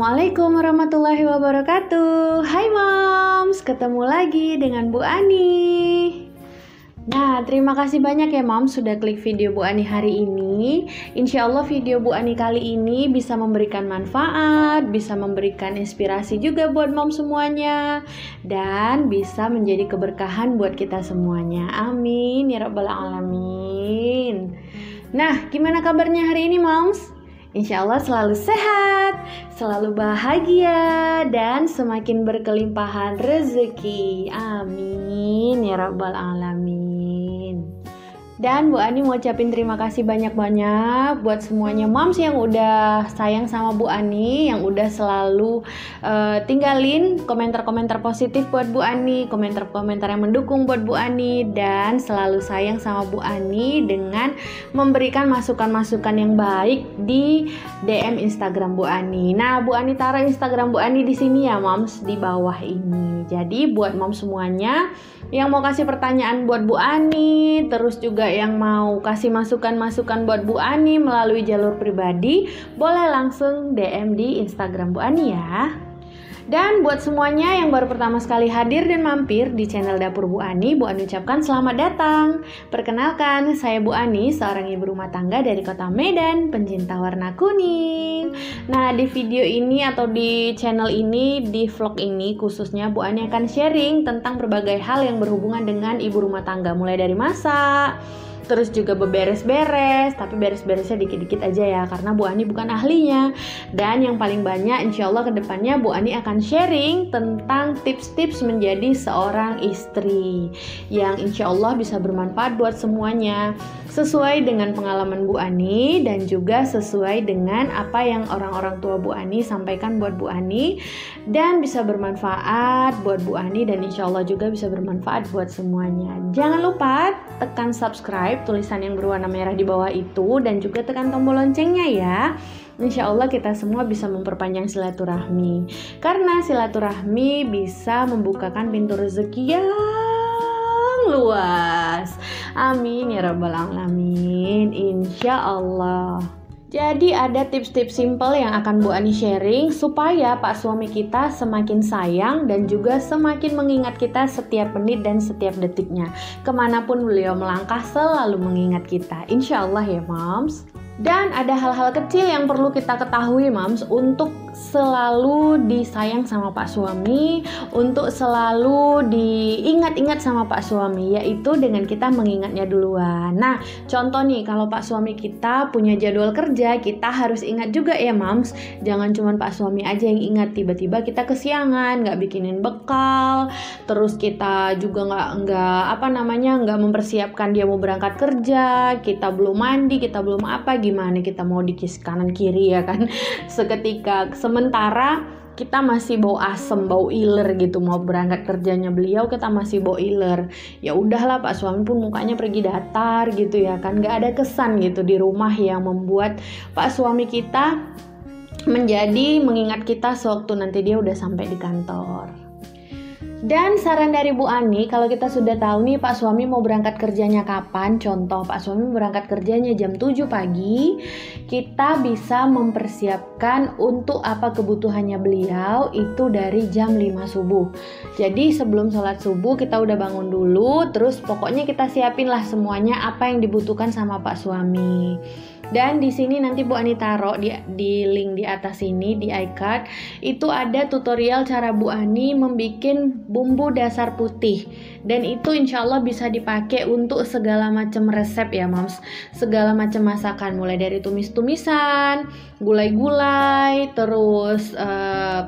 Assalamualaikum warahmatullahi wabarakatuh. Hai Moms, ketemu lagi dengan Bu Ani. Nah, terima kasih banyak ya Moms sudah klik video Bu Ani hari ini. Insya Allah video Bu Ani kali ini bisa memberikan manfaat, bisa memberikan inspirasi juga buat Moms semuanya, dan bisa menjadi keberkahan buat kita semuanya. Amin ya rabbal alamin. Nah, gimana kabarnya hari ini Moms? Insya Allah selalu sehat, selalu bahagia, dan semakin berkelimpahan rezeki. Amin ya rabbal alamin. Dan Bu Ani mau ucapin terima kasih banyak-banyak buat semuanya Moms yang udah sayang sama Bu Ani, yang udah selalu tinggalin komentar-komentar positif buat Bu Ani, komentar-komentar yang mendukung buat Bu Ani, dan selalu sayang sama Bu Ani dengan memberikan masukan-masukan yang baik di DM Instagram Bu Ani. Nah, Bu Ani taruh Instagram Bu Ani di sini ya Moms, di bawah ini. Jadi buat Moms semuanya yang mau kasih pertanyaan buat Bu Ani, terus juga yang mau kasih masukan-masukan buat Bu Ani melalui jalur pribadi, boleh langsung DM di Instagram Bu Ani ya. Dan buat semuanya yang baru pertama sekali hadir dan mampir di channel Dapur Bu Ani ucapkan selamat datang. Perkenalkan, saya Bu Ani, seorang ibu rumah tangga dari kota Medan, pencinta warna kuning. Nah, di video ini atau di channel ini, di vlog ini khususnya Bu Ani akan sharing tentang berbagai hal yang berhubungan dengan ibu rumah tangga, mulai dari masak, terus juga beberes-beres, tapi beres-beresnya dikit-dikit aja ya, karena Bu Ani bukan ahlinya. Dan yang paling banyak insya Allah kedepannya Bu Ani akan sharing tentang tips-tips menjadi seorang istri, yang insya Allah bisa bermanfaat buat semuanya, sesuai dengan pengalaman Bu Ani, dan juga sesuai dengan apa yang orang-orang tua Bu Ani sampaikan buat Bu Ani, dan bisa bermanfaat buat Bu Ani, dan insya Allah juga bisa bermanfaat buat semuanya. Jangan lupa tekan subscribe, tulisan yang berwarna merah di bawah itu, dan juga tekan tombol loncengnya ya. Insya Allah kita semua bisa memperpanjang silaturahmi, karena silaturahmi bisa membukakan pintu rezeki yang luas. Amin ya rabbal alamin, insya Allah. Jadi ada tips-tips simple yang akan Bu Ani sharing supaya Pak suami kita semakin sayang dan juga semakin mengingat kita setiap menit dan setiap detiknya. Kemanapun beliau melangkah selalu mengingat kita, insya Allah ya Moms. Dan ada hal-hal kecil yang perlu kita ketahui Moms untuk selalu disayang sama Pak suami, untuk selalu diingat-ingat sama Pak suami, yaitu dengan kita mengingatnya duluan. Nah, contoh nih, kalau Pak suami kita punya jadwal kerja, kita harus ingat juga ya Moms. Jangan cuma Pak suami aja yang ingat, tiba-tiba kita kesiangan, nggak bikinin bekal, terus kita juga nggak mempersiapkan dia mau berangkat kerja, kita belum mandi, kita belum apa, gimana kita mau dikis kanan kiri ya kan. Sementara kita masih bau asem, bau iler gitu, mau berangkat kerjanya beliau kita masih bau iler. Ya udahlah, Pak suami pun mukanya pergi datar gitu ya kan, nggak ada kesan gitu di rumah yang membuat Pak suami kita menjadi mengingat kita sewaktu nanti dia udah sampai di kantor. Dan saran dari Bu Ani, kalau kita sudah tahu nih Pak suami mau berangkat kerjanya kapan, contoh Pak suami berangkat kerjanya jam 7 pagi, kita bisa mempersiapkan untuk apa kebutuhannya beliau itu dari jam 5 subuh. Jadi sebelum sholat subuh kita udah bangun dulu, terus pokoknya kita siapin lah semuanya apa yang dibutuhkan sama Pak suami. Dan di sini nanti Bu Ani taruh di link di atas ini di iCard, itu ada tutorial cara Bu Ani membuat bumbu dasar putih, dan itu insya Allah bisa dipakai untuk segala macam resep ya Moms, segala macam masakan, mulai dari tumis-tumisan, gulai-gulai, terus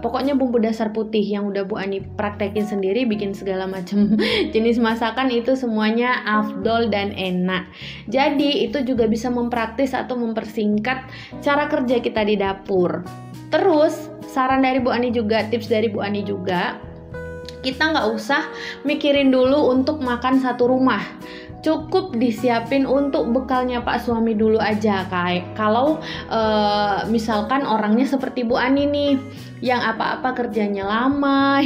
pokoknya bumbu dasar putih yang udah Bu Ani praktekin sendiri, bikin segala macam jenis masakan, itu semuanya afdol dan enak. Jadi itu juga bisa mempraktis atau mempersingkat cara kerja kita di dapur. Terus saran dari Bu Ani juga, tips dari Bu Ani juga, kita nggak usah mikirin dulu untuk makan satu rumah. cukup disiapin untuk bekalnya Pak suami dulu aja. Kayak kalau misalkan orangnya seperti Bu Ani nih, yang apa-apa kerjanya lama,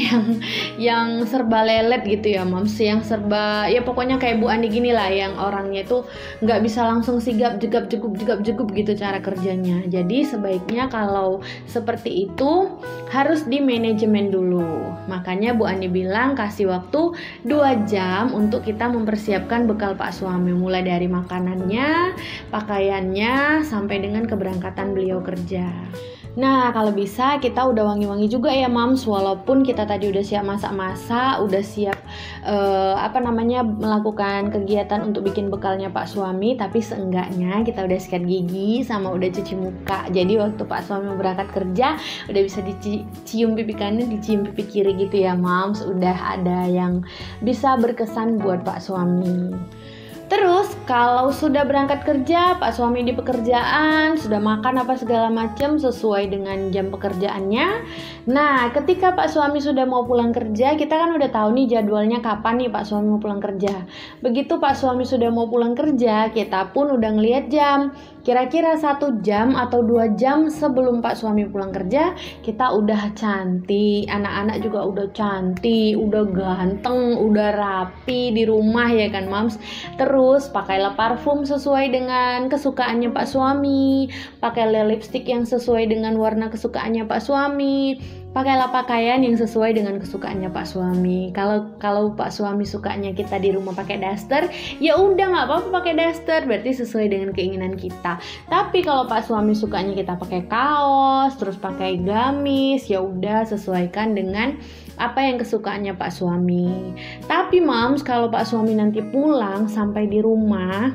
yang serba lelet gitu ya Moms, yang serba ya pokoknya kayak Bu Ani gini lah, yang orangnya itu nggak bisa langsung sigap jegap jegup gitu cara kerjanya. Jadi sebaiknya kalau seperti itu harus di manajemen dulu. Makanya Bu Ani bilang kasih waktu 2 jam untuk kita mempersiapkan bekal Pak suami, mulai dari makanannya, pakaiannya, sampai dengan keberangkatan beliau kerja. Nah, kalau bisa kita udah wangi-wangi juga ya Moms, walaupun kita tadi udah siap masak-masak, udah siap melakukan kegiatan untuk bikin bekalnya Pak suami, tapi seenggaknya kita udah sikat gigi sama udah cuci muka. Jadi waktu Pak suami berangkat kerja udah bisa dicium pipi kanan, dicium pipi kiri gitu ya Moms, udah ada yang bisa berkesan buat Pak suami. Terus kalau sudah berangkat kerja, Pak suami di pekerjaan, sudah makan apa segala macam sesuai dengan jam pekerjaannya. Nah, ketika Pak suami sudah mau pulang kerja, kita kan udah tahu nih jadwalnya kapan nih Pak suami mau pulang kerja. Begitu Pak suami sudah mau pulang kerja, kita pun udah ngelihat jam. Kira-kira 1 jam atau 2 jam sebelum Pak suami pulang kerja, kita udah cantik, anak-anak juga udah cantik, udah ganteng, udah rapi di rumah ya kan Moms. Terus pakailah parfum sesuai dengan kesukaannya Pak suami, pakailah lipstick yang sesuai dengan warna kesukaannya Pak suami, pakailah pakaian yang sesuai dengan kesukaannya Pak suami. Kalau Pak suami sukanya kita di rumah pakai daster, ya udah nggak apa-apa pakai daster, berarti sesuai dengan keinginan kita. Tapi kalau Pak suami sukanya kita pakai kaos, terus pakai gamis, ya udah sesuaikan dengan apa yang kesukaannya Pak suami. Tapi Moms, kalau Pak suami nanti pulang sampai di rumah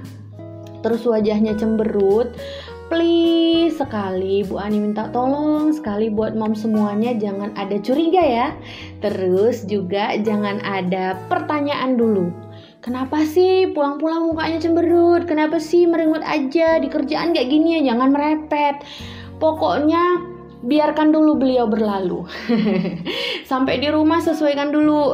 terus wajahnya cemberut, please sekali Bu Ani minta tolong sekali buat Mom semuanya, jangan ada curiga ya. Terus juga jangan ada pertanyaan dulu. Kenapa sih pulang-pulang mukanya cemberut? Kenapa sih merengut aja? Di kerjaan kayak gini ya, jangan merepet. Pokoknya biarkan dulu beliau berlalu. Sampai di rumah sesuaikan dulu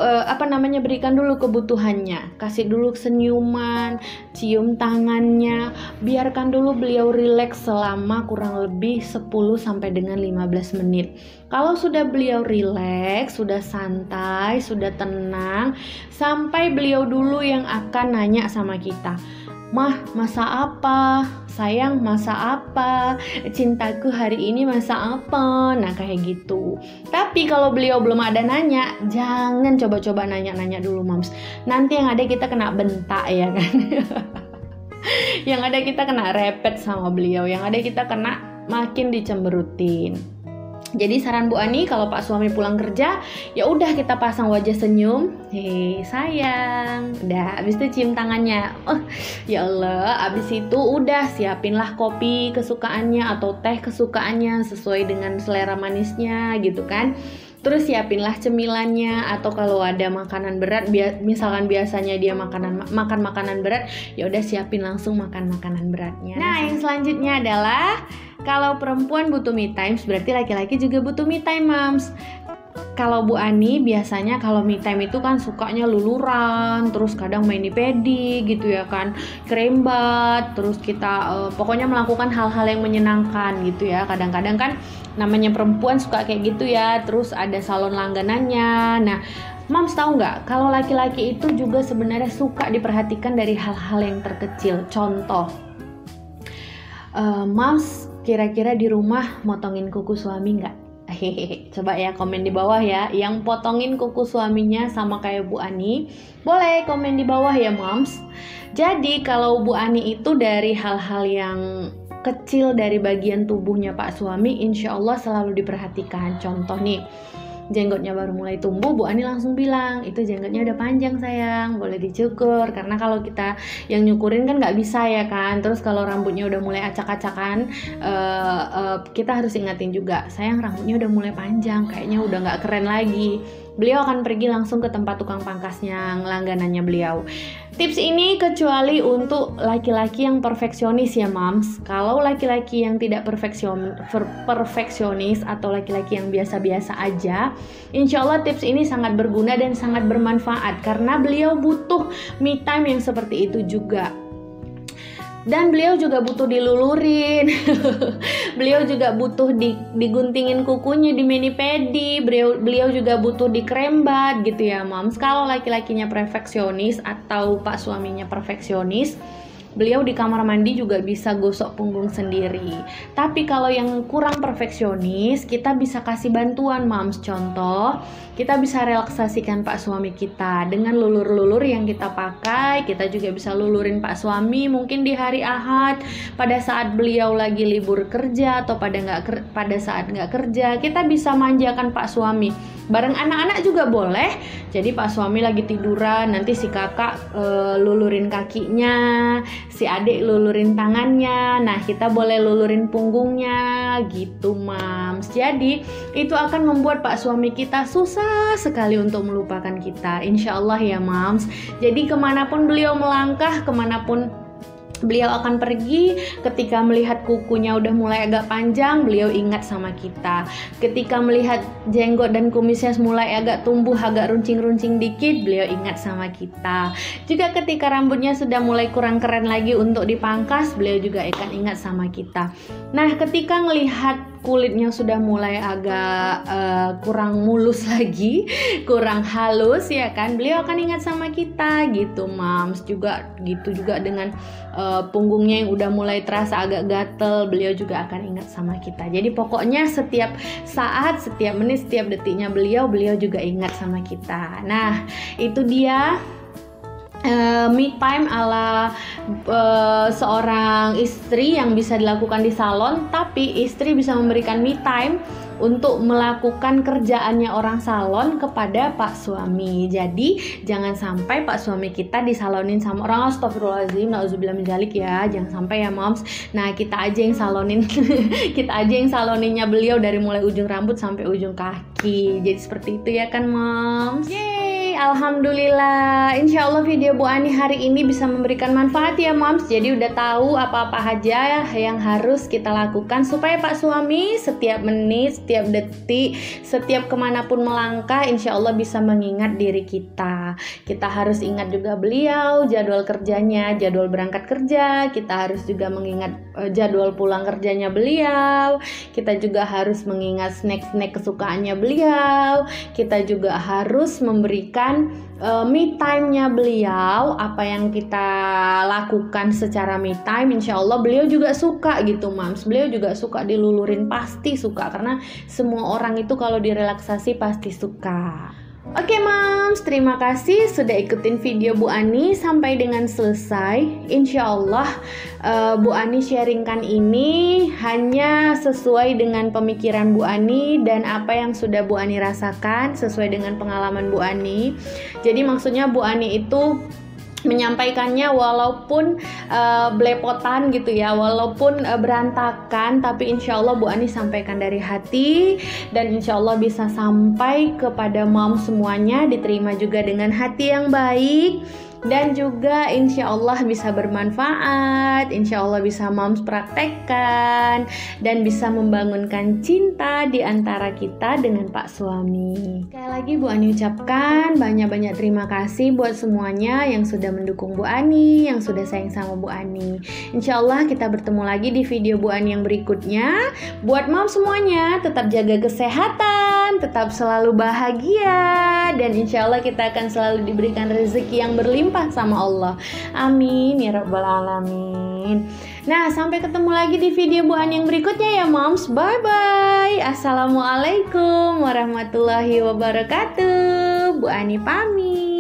berikan dulu kebutuhannya. Kasih dulu senyuman, cium tangannya. Biarkan dulu beliau rileks selama kurang lebih 10 sampai dengan 15 menit. Kalau sudah beliau rileks, sudah santai, sudah tenang, sampai beliau dulu yang akan nanya sama kita. Mah, masak apa? Sayang, masak apa? Cintaku hari ini masak apa? Nah, kayak gitu. Tapi kalau beliau belum ada nanya, jangan coba-coba nanya-nanya dulu, Moms. Nanti yang ada kita kena bentak ya kan. Yang ada kita kena repet sama beliau, yang ada kita kena makin dicemberutin. Jadi saran Bu Ani, kalau Pak suami pulang kerja, ya udah kita pasang wajah senyum, hei sayang, udah, abis itu cium tangannya, oh ya Allah, abis itu udah siapinlah kopi kesukaannya atau teh kesukaannya sesuai dengan selera manisnya gitu kan. Terus siapinlah cemilannya, atau kalau ada makanan berat, misalkan biasanya dia makan makanan berat, ya udah siapin langsung makan makanan beratnya. Nah, yang selanjutnya adalah kalau perempuan butuh me time, berarti laki-laki juga butuh me time, Moms. Kalau Bu Ani biasanya kalau me time itu kan sukanya luluran, terus kadang main di pedi gitu ya kan, kerembat, terus kita pokoknya melakukan hal-hal yang menyenangkan gitu ya. Kadang-kadang kan namanya perempuan suka kayak gitu ya, terus ada salon langganannya. Nah, Moms tahu nggak kalau laki-laki itu juga sebenarnya suka diperhatikan dari hal-hal yang terkecil. Contoh, Moms kira-kira di rumah motongin kuku suami nggak? Hehehe, coba ya komen di bawah ya, yang potongin kuku suaminya sama kayak Bu Ani, boleh komen di bawah ya Moms. Jadi kalau Bu Ani itu dari hal-hal yang kecil dari bagian tubuhnya Pak suami, insya Allah selalu diperhatikan. Contoh nih, jenggotnya baru mulai tumbuh, Bu Ani langsung bilang, itu jenggotnya udah panjang sayang, boleh dicukur. Karena kalau kita yang nyukurin kan nggak bisa ya kan. Terus kalau rambutnya udah mulai acak-acakan, kita harus ingatin juga, sayang rambutnya udah mulai panjang, kayaknya udah nggak keren lagi. beliau akan pergi langsung ke tempat tukang pangkasnya langganannya beliau. Tips ini kecuali untuk laki-laki yang perfeksionis ya Moms. Kalau laki-laki yang tidak perfeksionis atau laki-laki yang biasa-biasa aja, insya Allah tips ini sangat berguna dan sangat bermanfaat karena beliau butuh me time yang seperti itu juga. Dan beliau juga butuh dilulurin, beliau juga butuh diguntingin kukunya, di mani-pedi, beliau juga butuh dikrembat gitu ya Moms. Kalau laki-lakinya perfeksionis atau pak suaminya perfeksionis, beliau di kamar mandi juga bisa gosok punggung sendiri. Tapi kalau yang kurang perfeksionis, kita bisa kasih bantuan Moms. Contoh, kita bisa relaksasikan pak suami kita dengan lulur-lulur yang kita pakai. Kita juga bisa lulurin pak suami mungkin di hari Ahad pada saat beliau lagi libur kerja atau pada saat nggak kerja. Kita bisa manjakan pak suami. Bareng anak-anak juga boleh. Jadi pak suami lagi tiduran, nanti si kakak lulurin kakinya, si adik lulurin tangannya. Nah, kita boleh lulurin punggungnya gitu Moms. Jadi itu akan membuat pak suami kita susah sekali untuk melupakan kita, insya Allah ya Moms. Jadi kemanapun beliau melangkah, kemanapun beliau akan pergi, ketika melihat kukunya udah mulai agak panjang, beliau ingat sama kita. Ketika melihat jenggot dan kumisnya mulai agak tumbuh, agak runcing-runcing dikit, beliau ingat sama kita. Juga ketika rambutnya sudah mulai kurang keren lagi untuk dipangkas, beliau juga akan ingat sama kita. Nah, ketika melihat kulitnya sudah mulai agak kurang mulus lagi, kurang halus ya kan, beliau akan ingat sama kita gitu Moms. Juga gitu juga dengan punggungnya yang udah mulai terasa agak gatel, beliau juga akan ingat sama kita. Jadi pokoknya setiap saat, setiap menit, setiap detiknya beliau juga ingat sama kita. Nah, itu dia me time ala seorang istri yang bisa dilakukan di salon, tapi istri bisa memberikan me time untuk melakukan kerjaannya orang salon kepada pak suami. Jadi jangan sampai pak suami kita disalonin sama orang. Astagfirullahaladzim, na'udzubillah min dzalik ya, jangan sampai ya Moms. Nah, kita aja yang salonin kita aja yang saloninnya beliau dari mulai ujung rambut sampai ujung kaki. Jadi seperti itu ya kan Moms. Yeay, alhamdulillah. Insya Allah video Bu Ani hari ini bisa memberikan manfaat ya Moms. Jadi udah tahu apa-apa aja yang harus kita lakukan supaya pak suami setiap menit, setiap detik, setiap kemanapun melangkah, insya Allah bisa mengingat diri kita. Kita harus ingat juga beliau, jadwal kerjanya, jadwal berangkat kerja. Kita harus juga mengingat jadwal pulang kerjanya beliau. Kita juga harus mengingat snack-snack kesukaannya beliau. Kita juga harus memberikan me time-nya beliau. Apa yang kita lakukan secara me time, insya Allah beliau juga suka gitu Moms. Beliau juga suka dilulurin, pasti suka, karena semua orang itu kalau direlaksasi pasti suka. Oke Moms, terima kasih sudah ikutin video Bu Ani sampai dengan selesai. Insya Allah Bu Ani sharingkan ini hanya sesuai dengan pemikiran Bu Ani dan apa yang sudah Bu Ani rasakan, sesuai dengan pengalaman Bu Ani. Jadi maksudnya Bu Ani itu menyampaikannya walaupun belepotan gitu ya, walaupun berantakan, tapi insya Allah Bu Ani sampaikan dari hati dan insya Allah bisa sampai kepada Moms semuanya, diterima juga dengan hati yang baik. Dan juga insya Allah bisa bermanfaat, insya Allah bisa Moms praktekkan dan bisa membangunkan cinta di antara kita dengan pak suami. Sekali lagi Bu Ani ucapkan banyak-banyak terima kasih buat semuanya yang sudah mendukung Bu Ani, yang sudah sayang sama Bu Ani. Insya Allah kita bertemu lagi di video Bu Ani yang berikutnya. Buat Moms semuanya, tetap jaga kesehatan, tetap selalu bahagia, dan insya Allah kita akan selalu diberikan rezeki yang berlimpah sama Allah. Amin ya rabbal alamin. Nah, sampai ketemu lagi di video Bu Ani yang berikutnya ya Moms. Bye bye. Assalamualaikum warahmatullahi wabarakatuh. Bu Ani pamit.